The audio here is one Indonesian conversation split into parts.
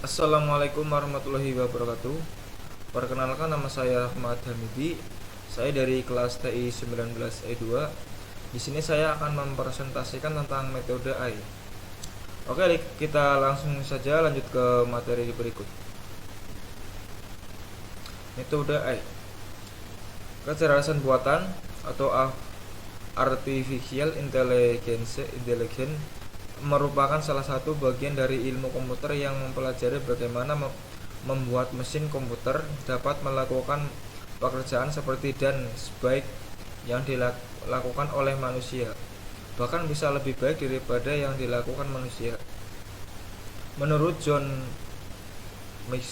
Assalamualaikum warahmatullahi wabarakatuh. Perkenalkan, nama saya Ahmad Hamidi. Saya dari kelas TI 19E2. Di sini saya akan mempresentasikan tentang metode AI. Oke, kita langsung saja lanjut ke materi berikut. Metode AI. Kecerdasan buatan atau artificial intelligence merupakan salah satu bagian dari ilmu komputer yang mempelajari bagaimana membuat mesin komputer dapat melakukan pekerjaan seperti dan sebaik yang dilakukan oleh manusia, bahkan bisa lebih baik daripada yang dilakukan manusia. Menurut John McCarthy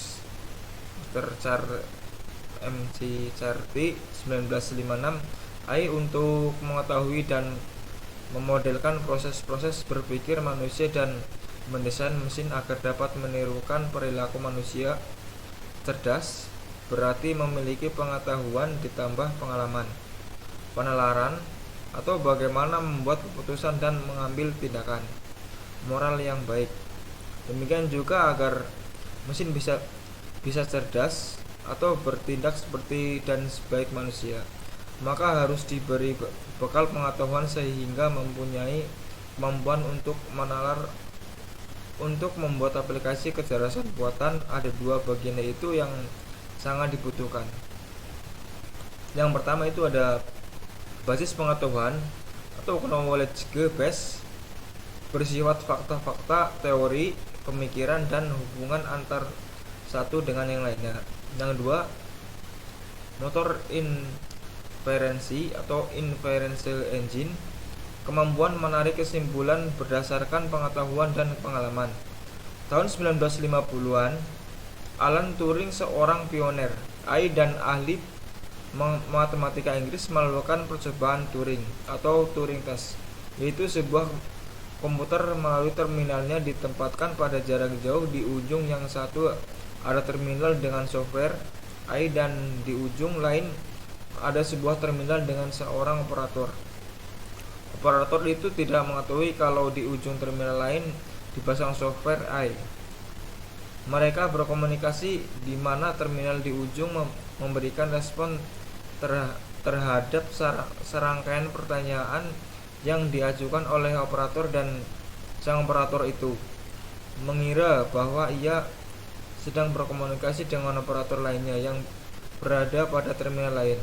1956, AI untuk mengetahui dan memodelkan proses-proses berpikir manusia dan mendesain mesin agar dapat menirukan perilaku manusia cerdas berarti memiliki pengetahuan ditambah pengalaman, penalaran, atau bagaimana membuat keputusan dan mengambil tindakan moral yang baik. Demikian juga agar mesin bisa cerdas atau bertindak seperti dan sebaik manusia, maka harus diberi bekal pengetahuan sehingga mempunyai kemampuan untuk menalar. Untuk membuat aplikasi kecerdasan buatan ada dua bagian yaitu yang sangat dibutuhkan. Yang pertama itu ada basis pengetahuan atau knowledge base, bersifat fakta-fakta, teori, pemikiran, dan hubungan antar satu dengan yang lainnya. Yang kedua, motor inferensi atau inferential engine, kemampuan menarik kesimpulan berdasarkan pengetahuan dan pengalaman. Tahun 1950-an, Alan Turing, seorang pioner AI dan ahli matematika Inggris, melakukan percobaan Turing atau Turing test, yaitu sebuah komputer melalui terminalnya ditempatkan pada jarak jauh. Di ujung yang satu ada terminal dengan software AI dan di ujung lain ada sebuah terminal dengan seorang operator. Operator itu tidak mengetahui kalau di ujung terminal lain dipasang software AI. Mereka berkomunikasi di mana terminal di ujung memberikan respon terhadap serangkaian pertanyaan yang diajukan oleh operator, dan sang operator itu mengira bahwa ia sedang berkomunikasi dengan operator lainnya yang berada pada terminal lain.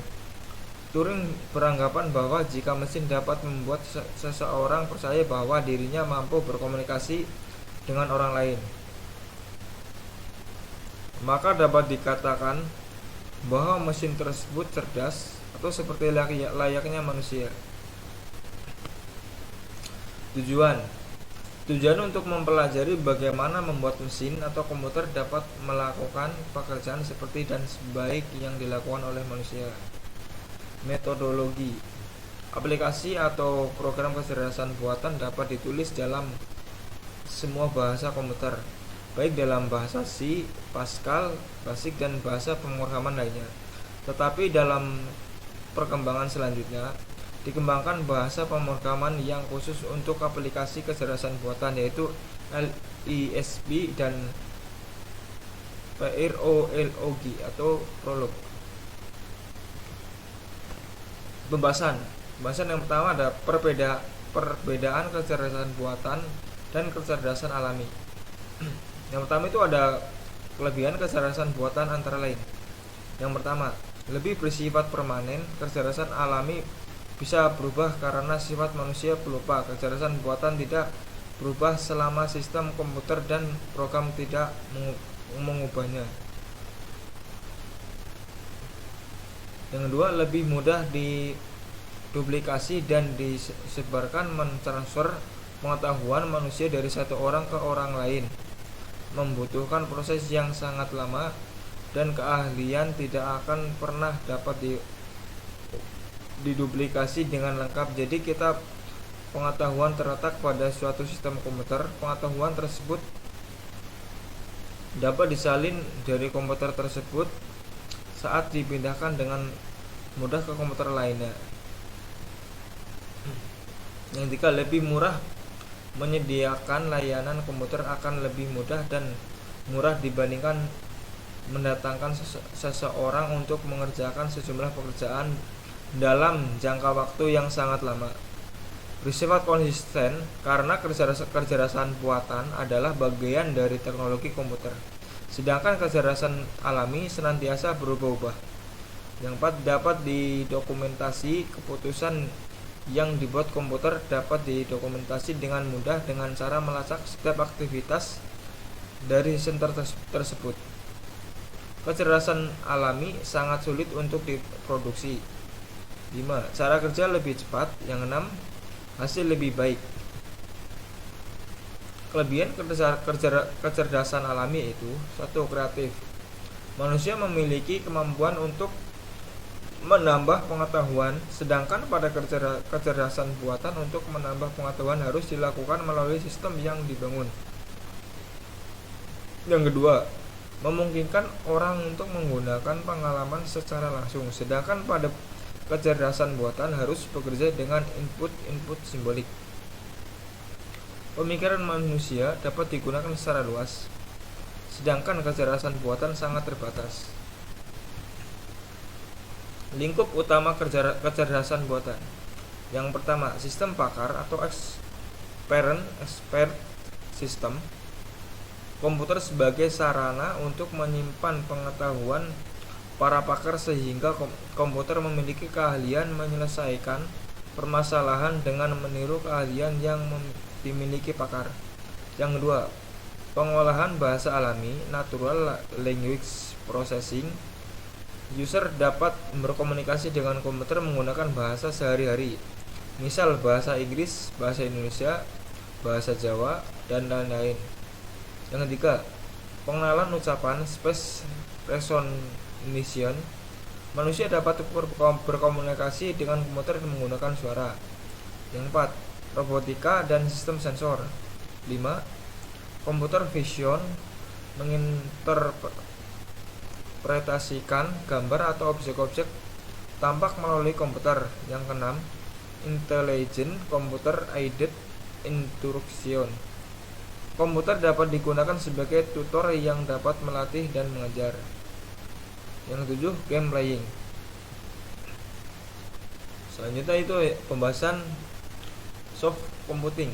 Turing beranggapan bahwa jika mesin dapat membuat seseorang percaya bahwa dirinya mampu berkomunikasi dengan orang lain, maka dapat dikatakan bahwa mesin tersebut cerdas atau seperti layaknya manusia. Tujuan untuk mempelajari bagaimana membuat mesin atau komputer dapat melakukan pekerjaan seperti dan sebaik yang dilakukan oleh manusia. Metodologi. Aplikasi atau program kecerdasan buatan dapat ditulis dalam semua bahasa komputer, baik dalam bahasa C, Pascal, BASIC, dan bahasa pemrograman lainnya. Tetapi dalam perkembangan selanjutnya dikembangkan bahasa pemrograman yang khusus untuk aplikasi kecerdasan buatan, yaitu LISP dan PROLOG atau Prolog. Pembahasan yang pertama ada perbedaan kecerdasan buatan dan kecerdasan alami. Yang pertama itu ada kelebihan kecerdasan buatan antara lain. Yang pertama, lebih bersifat permanen. Kecerdasan alami bisa berubah karena sifat manusia pelupa. Kecerdasan buatan tidak berubah selama sistem komputer dan program tidak mengubahnya. Yang kedua, lebih mudah diduplikasi dan disebarkan. Mentransfer pengetahuan manusia dari satu orang ke orang lain membutuhkan proses yang sangat lama dan keahlian tidak akan pernah dapat diduplikasi dengan lengkap. Jadi pengetahuan terletak pada suatu sistem komputer. Pengetahuan tersebut dapat disalin dari komputer tersebut saat dipindahkan dengan mudah ke komputer lainnya. Yang ketiga, lebih murah. Menyediakan layanan komputer akan lebih mudah dan murah dibandingkan mendatangkan seseorang untuk mengerjakan sejumlah pekerjaan dalam jangka waktu yang sangat lama. Bersifat konsisten karena kecerdasan buatan adalah bagian dari teknologi komputer, sedangkan kecerdasan alami senantiasa berubah-ubah. Yang keempat, dapat didokumentasi. Keputusan yang dibuat komputer dapat didokumentasi dengan mudah dengan cara melacak setiap aktivitas dari sistem tersebut. Kecerdasan alami sangat sulit untuk diproduksi. 5. Cara kerja lebih cepat. Yang 6. Hasil lebih baik. Kelebihan kecerdasan alami itu: 1. Kreatif. Manusia memiliki kemampuan untuk menambah pengetahuan, sedangkan pada kecerdasan buatan untuk menambah pengetahuan harus dilakukan melalui sistem yang dibangun. Yang kedua, memungkinkan orang untuk menggunakan pengalaman secara langsung, sedangkan pada kecerdasan buatan harus bekerja dengan input simbolik. Pemikiran manusia dapat digunakan secara luas, sedangkan kecerdasan buatan sangat terbatas. Lingkup utama kecerdasan buatan. Yang pertama, sistem pakar atau expert system. Komputer sebagai sarana untuk menyimpan pengetahuan para pakar sehingga komputer memiliki keahlian menyelesaikan permasalahan dengan meniru keahlian yang dimiliki pakar. Yang kedua, pengolahan bahasa alami, natural language processing. User dapat berkomunikasi dengan komputer menggunakan bahasa sehari-hari, misal bahasa Inggris, bahasa Indonesia, bahasa Jawa, dan lain-lain. Yang ketiga, pengenalan ucapan, speech recognition. Manusia dapat berkomunikasi dengan komputer menggunakan suara. Yang keempat, robotika dan sistem sensor. 5. Computer vision, menginterpretasikan gambar atau objek-objek tampak melalui komputer. Yang keenam, intelligent computer aided instruction. Komputer dapat digunakan sebagai tutor yang dapat melatih dan mengajar. Yang ketujuh, game playing. Selanjutnya itu pembahasan soft computing.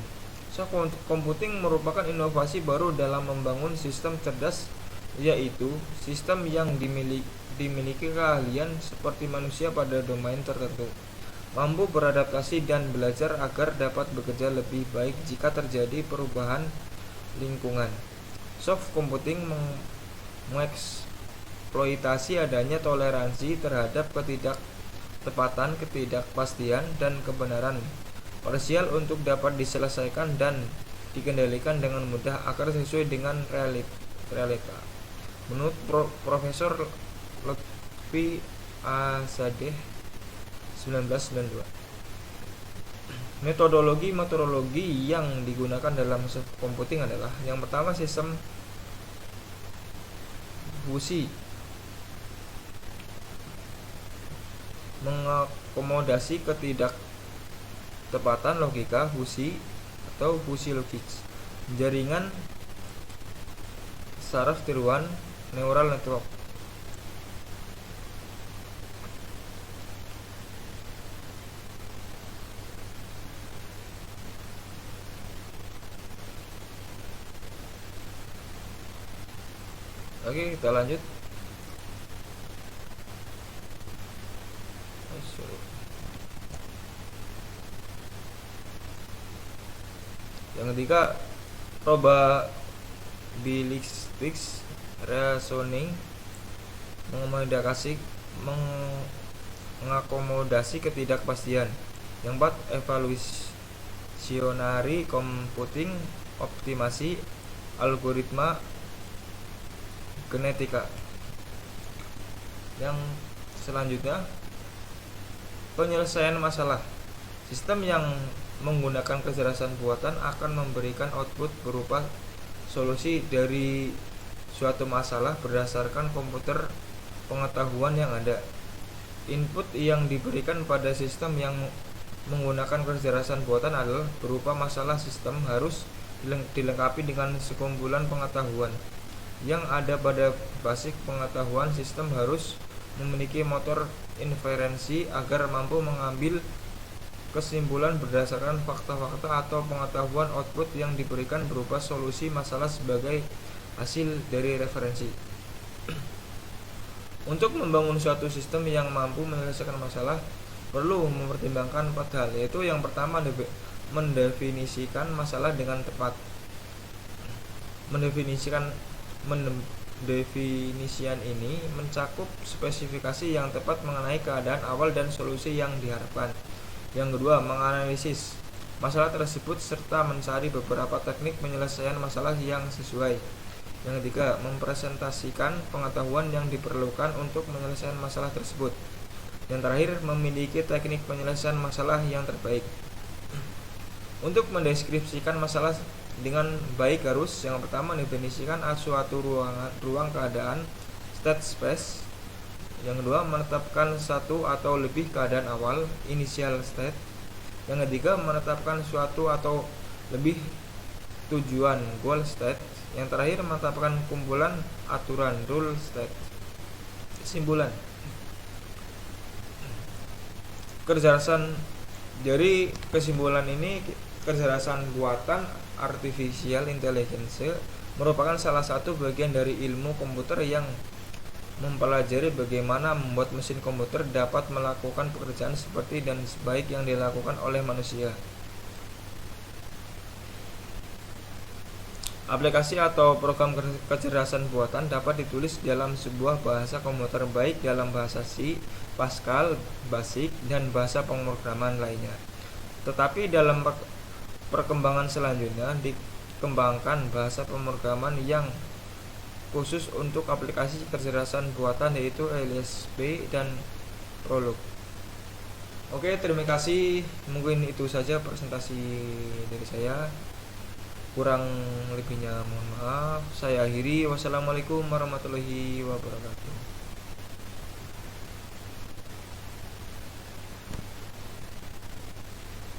Soft computing merupakan inovasi baru dalam membangun sistem cerdas, yaitu sistem yang dimiliki keahlian seperti manusia pada domain tertentu, mampu beradaptasi dan belajar agar dapat bekerja lebih baik jika terjadi perubahan lingkungan. Soft computing mengeksploitasi adanya toleransi terhadap ketidaktepatan, ketidakpastian, dan kebenaran parsial untuk dapat diselesaikan dan dikendalikan dengan mudah agar sesuai dengan realita. Menurut Profesor Lutfi Azadeh 1992. Metodologi yang digunakan dalam soft computing adalah: yang pertama, sistem fusi, mengakomodasi ketidaktepatan logika fusi atau fusi logik. Jaringan saraf tiruan, neural network. Oke, kita lanjut. Yang ketiga, probabilistic reasoning, mengakomodasi ketidakpastian. Yang keempat, evolutionary computing, optimasi algoritma genetika. Yang selanjutnya, penyelesaian masalah. Sistem yang menggunakan kecerdasan buatan akan memberikan output berupa solusi dari suatu masalah berdasarkan komputer pengetahuan yang ada. Input yang diberikan pada sistem yang menggunakan kecerdasan buatan adalah berupa masalah. Sistem harus dilengkapi dengan sekumpulan pengetahuan yang ada pada basic pengetahuan sistem harus memiliki motor inferensi agar mampu mengambil kesimpulan berdasarkan fakta-fakta atau pengetahuan output yang diberikan berupa solusi masalah sebagai hasil dari referensi. Untuk membangun suatu sistem yang mampu menyelesaikan masalah, perlu mempertimbangkan 4 hal, yaitu yang pertama mendefinisikan masalah dengan tepat. Mendefinisian ini mencakup spesifikasi yang tepat mengenai keadaan awal dan solusi yang diharapkan. Yang kedua, menganalisis masalah tersebut serta mencari beberapa teknik penyelesaian masalah yang sesuai. Yang ketiga, mempresentasikan pengetahuan yang diperlukan untuk menyelesaikan masalah tersebut. Yang terakhir, memiliki teknik penyelesaian masalah yang terbaik. Untuk mendeskripsikan masalah dengan baik harus yang pertama mendefinisikan suatu ruang keadaan, state space. Yang kedua, menetapkan satu atau lebih keadaan awal, initial state. Yang ketiga, menetapkan suatu atau lebih tujuan, goal state. Yang terakhir, menetapkan kumpulan aturan, rule state. Kesimpulan, kecerdasan dari kesimpulan ini, kecerdasan buatan artificial intelligence merupakan salah satu bagian dari ilmu komputer yang mempelajari bagaimana membuat mesin komputer dapat melakukan pekerjaan seperti dan sebaik yang dilakukan oleh manusia. Aplikasi atau program kecerdasan buatan dapat ditulis dalam sebuah bahasa komputer, baik dalam bahasa C, Pascal, BASIC, dan bahasa pemrograman lainnya. Tetapi dalam perkembangan selanjutnya dikembangkan bahasa pemrograman yang khusus untuk aplikasi kecerdasan buatan, yaitu LSP dan Prolog. Oke, terima kasih. Mungkin itu saja presentasi dari saya. Kurang lebihnya mohon maaf. Saya akhiri. Wassalamualaikum warahmatullahi wabarakatuh.